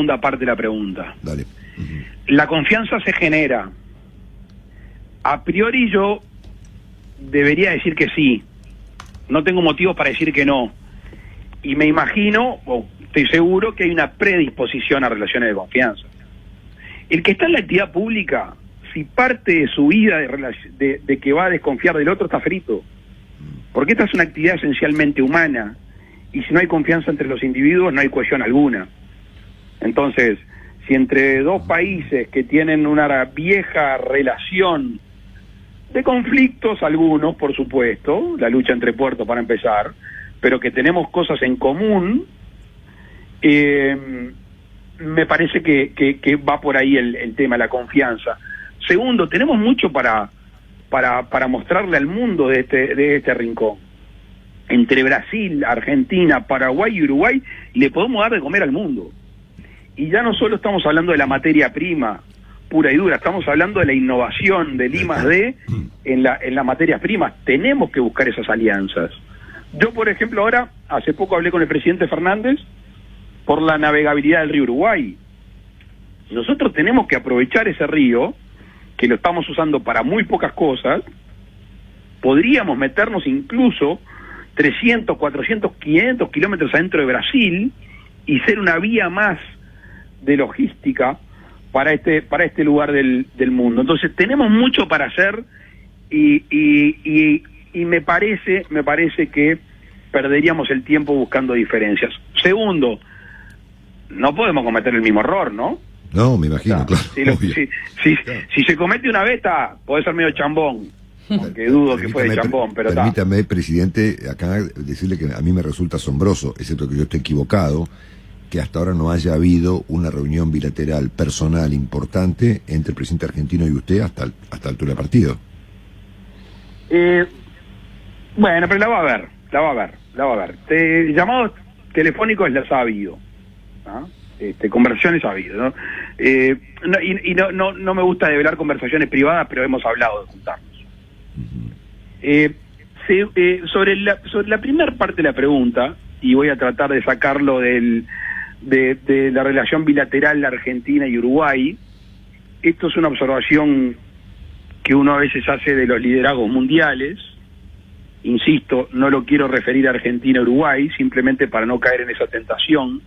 segunda parte de la pregunta. Dale. La confianza se genera. A priori yo debería decir que sí. No tengo motivos para decir que no. Y me imagino, o estoy seguro, que hay una predisposición a relaciones de confianza. El que está en la actividad pública, si parte de su vida de que va a desconfiar del otro, está frito. Porque esta es una actividad esencialmente humana. Y si no hay confianza entre los individuos, no hay cohesión alguna. Entonces, si entre dos países que tienen una vieja relación de conflictos, algunos, por supuesto, la lucha entre puertos para empezar, pero que tenemos cosas en común, me parece que va por ahí el tema, la confianza. Segundo, tenemos mucho para mostrarle al mundo de este rincón. Entre Brasil, Argentina, Paraguay y Uruguay le podemos dar de comer al mundo. Y ya no solo estamos hablando de la materia prima pura y dura, estamos hablando de la innovación del I+D en las materias primas. Tenemos que buscar esas alianzas. Yo, por ejemplo, ahora, hace poco hablé con el presidente Fernández por la navegabilidad del río Uruguay. Nosotros tenemos que aprovechar ese río, que lo estamos usando para muy pocas cosas. Podríamos meternos incluso 300, 400, 500 kilómetros adentro de Brasil y ser una vía más de logística para este lugar del mundo. Entonces tenemos mucho para hacer y me parece que perderíamos el tiempo buscando diferencias. Segundo, no podemos cometer el mismo error, ¿no? No, me imagino, claro. Si se comete una beta, puede ser medio chambón, porque dudo que fue de chambón, pero está. Permítame, presidente, acá decirle que a mí me resulta asombroso, excepto que yo esté equivocado, que hasta ahora no haya habido una reunión bilateral personal importante entre el presidente argentino y usted hasta altura de partido. Bueno, pero la va a ver. Llamados telefónicos las ha habido, ¿no? Conversaciones ha habido, ¿no? No me gusta develar conversaciones privadas, pero hemos hablado de juntarnos. Sobre la primera parte de la pregunta, y voy a tratar de sacarlo de la relación bilateral Argentina y Uruguay, esto es una observación que uno a veces hace de los liderazgos mundiales. Insisto, no lo quiero referir a Argentina y Uruguay, simplemente para no caer en esa tentación.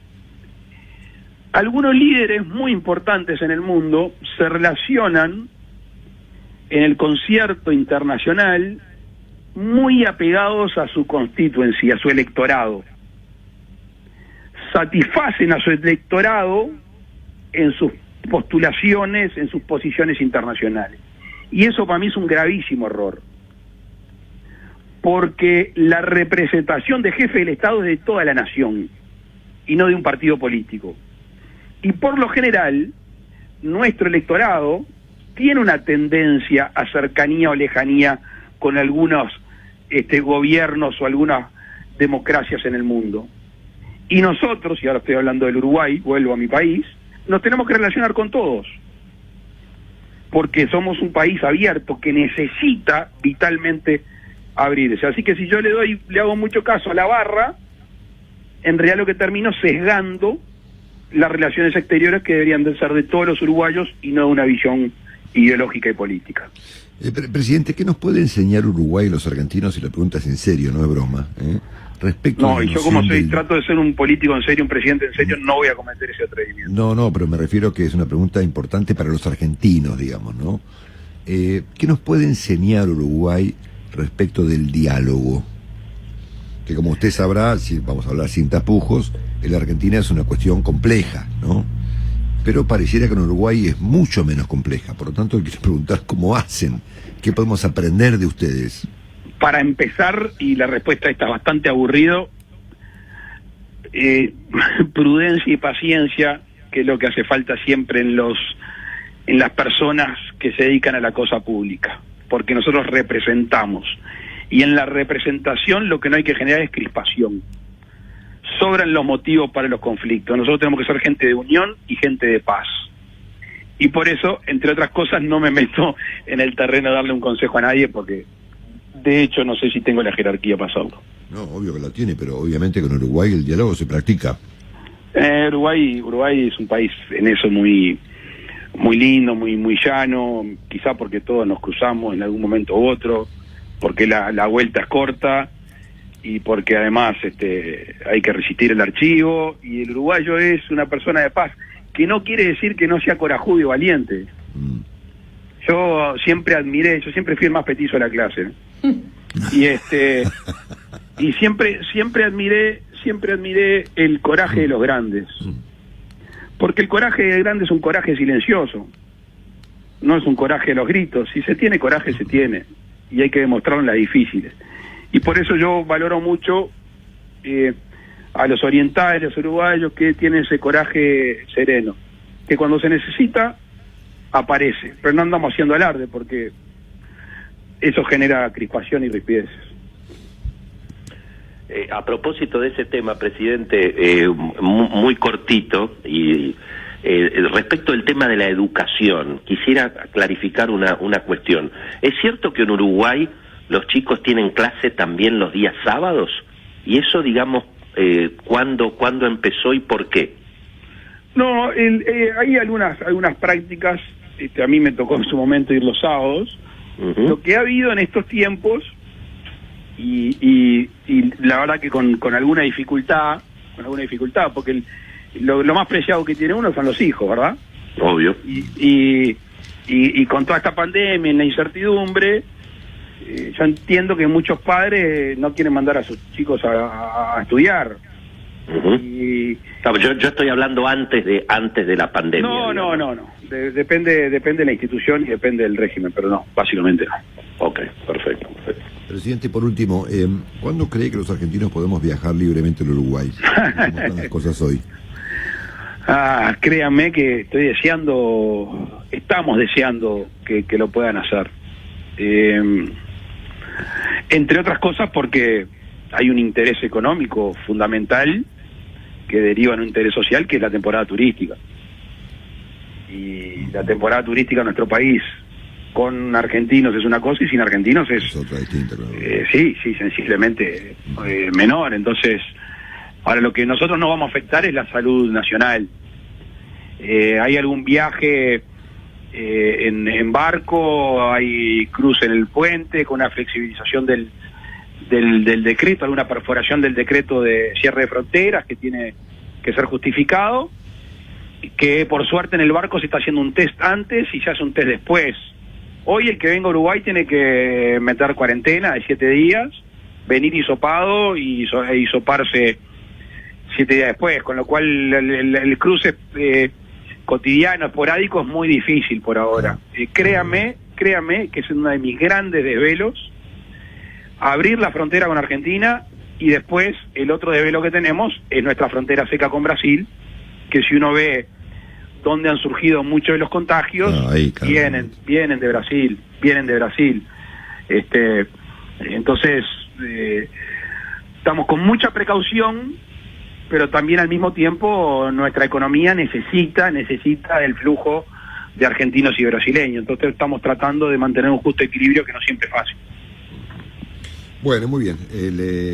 Algunos líderes muy importantes en el mundo se relacionan en el concierto internacional muy apegados a su constituency, a su electorado. Satisfacen a su electorado en sus postulaciones, en sus posiciones internacionales. Y eso para mí es un gravísimo error. Porque la representación de jefe del Estado es de toda la nación y no de un partido político. Y por lo general, nuestro electorado tiene una tendencia a cercanía o lejanía con algunos gobiernos o algunas democracias en el mundo. Y nosotros, y ahora estoy hablando del Uruguay, vuelvo a mi país, nos tenemos que relacionar con todos. Porque somos un país abierto que necesita vitalmente abrirse. Así que si yo le hago mucho caso a la barra, en realidad lo que termino sesgando las relaciones exteriores que deberían de ser de todos los uruguayos y no de una visión ideológica y política. Presidente, ¿qué nos puede enseñar Uruguay y los argentinos? Y la pregunta es en serio, no es broma. Respecto a y yo como trato de ser un político en serio, un presidente en serio, no voy a cometer ese atrevimiento. No, pero me refiero a que es una pregunta importante para los argentinos, digamos, ¿no? ¿Qué nos puede enseñar Uruguay respecto del diálogo? Que como usted sabrá, si vamos a hablar sin tapujos, en la Argentina es una cuestión compleja, ¿no? Pero pareciera que en Uruguay es mucho menos compleja. Por lo tanto, quiero preguntar cómo hacen, qué podemos aprender de ustedes. Para empezar, y la respuesta está bastante aburrido, prudencia y paciencia, que es lo que hace falta siempre en las personas que se dedican a la cosa pública, porque nosotros representamos, y en la representación lo que no hay que generar es crispación. Sobran los motivos para los conflictos. Nosotros tenemos que ser gente de unión y gente de paz. Y por eso, entre otras cosas, no me meto en el terreno de darle un consejo a nadie, porque de hecho no sé si tengo la jerarquía para hacerlo. No, obvio que la tiene, pero obviamente con Uruguay el diálogo se practica. Uruguay es un país en eso muy lindo, muy llano, quizá porque todos nos cruzamos en algún momento u otro, porque la vuelta es corta y porque además hay que resistir el archivo, y el uruguayo es una persona de paz, que no quiere decir que no sea corajudo y valiente. Yo siempre fui el más petizo de la clase, ¿no? Y siempre admiré el coraje de los grandes, porque el coraje del grande es un coraje silencioso, no es un coraje de los gritos. Si se tiene coraje, se tiene, y hay que demostrarlo en las difíciles. Y por eso yo valoro mucho a los orientales, los uruguayos, que tienen ese coraje sereno, que cuando se necesita aparece, pero no andamos haciendo alarde, porque eso genera crispación y rispideces. A propósito de ese tema, presidente, muy cortito, y respecto del tema de la educación, quisiera clarificar una cuestión. ¿Es cierto que en Uruguay los chicos tienen clase también los días sábados? Y eso, digamos, ¿cuándo empezó y por qué? No, hay algunas prácticas. A mí me tocó en su momento ir los sábados. Lo que ha habido en estos tiempos, y la verdad que con alguna dificultad, porque lo más preciado que tiene uno son los hijos, ¿verdad? Obvio. Y con toda esta pandemia, en la incertidumbre, yo entiendo que muchos padres no quieren mandar a sus chicos a estudiar. Yo estoy hablando antes de la pandemia. No. Depende de la institución y depende del régimen, pero no, básicamente no. Ok, perfecto. Presidente, por último, ¿cuándo cree que los argentinos podemos viajar libremente al Uruguay? ¿Cómo están las cosas hoy? Créanme que estamos deseando que lo puedan hacer. Entre otras cosas porque hay un interés económico fundamental que deriva en un interés social, que es la temporada turística. Y la temporada turística en nuestro país, con argentinos es una cosa y sin argentinos es otra distinta, claro. Sí, sensiblemente menor. Entonces, ahora lo que nosotros no vamos a afectar es la salud nacional. Hay algún viaje en barco, hay cruce en el puente con una flexibilización del decreto, alguna perforación del decreto de cierre de fronteras que tiene que ser justificado, que por suerte en el barco se está haciendo un test antes y se hace un test después. Hoy el que venga a Uruguay tiene que meter cuarentena de 7 días, venir hisopado y hisoparse 7 días después, con lo cual el cruce cotidiano, esporádico, es muy difícil por ahora. Créame que es uno de mis grandes desvelos, abrir la frontera con Argentina, y después el otro desvelo que tenemos es nuestra frontera seca con Brasil, que si uno ve dónde han surgido muchos de los contagios, vienen de Brasil. Entonces, estamos con mucha precaución, pero también al mismo tiempo nuestra economía necesita el flujo de argentinos y brasileños. Entonces estamos tratando de mantener un justo equilibrio, que no siempre es fácil. Bueno, muy bien.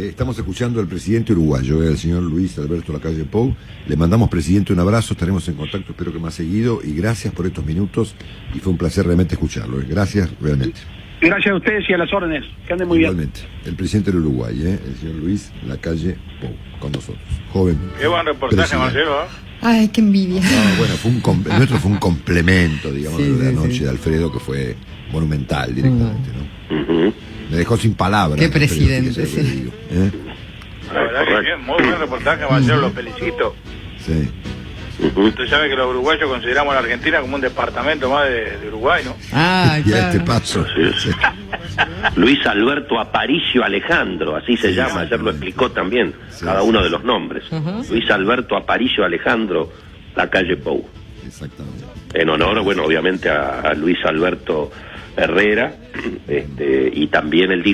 Estamos escuchando al presidente uruguayo, el señor Luis Alberto Lacalle Pou. Le mandamos, presidente, un abrazo. Estaremos en contacto, espero que más seguido. Y gracias por estos minutos. Y fue un placer realmente escucharlo. Gracias, realmente. Gracias a ustedes y a las órdenes. Que anden muy Igualmente. Bien. El presidente del Uruguay, el señor Luis Lacalle Pou, con nosotros. Joven. Qué buen reportaje, Marcelo. Ay, qué envidia. Bueno, nuestro fue un complemento, digamos, de la noche de Alfredo, que fue monumental directamente, ¿no? Me dejó sin palabras. Qué presidente, sí. La verdad que bien, muy buen reportaje, Marcelo, lo felicito. Sí. Usted sabe que los uruguayos consideramos a la Argentina como un departamento más de Uruguay, ¿no? Ah, y a este paso. Sí. Luis Alberto Aparicio Alejandro, así se llama, ayer lo explicó también, cada uno de los nombres. Luis Alberto Aparicio Alejandro Lacalle Pou. Exactamente. En honor, bueno, obviamente a Luis Alberto Herrera, y también él dijo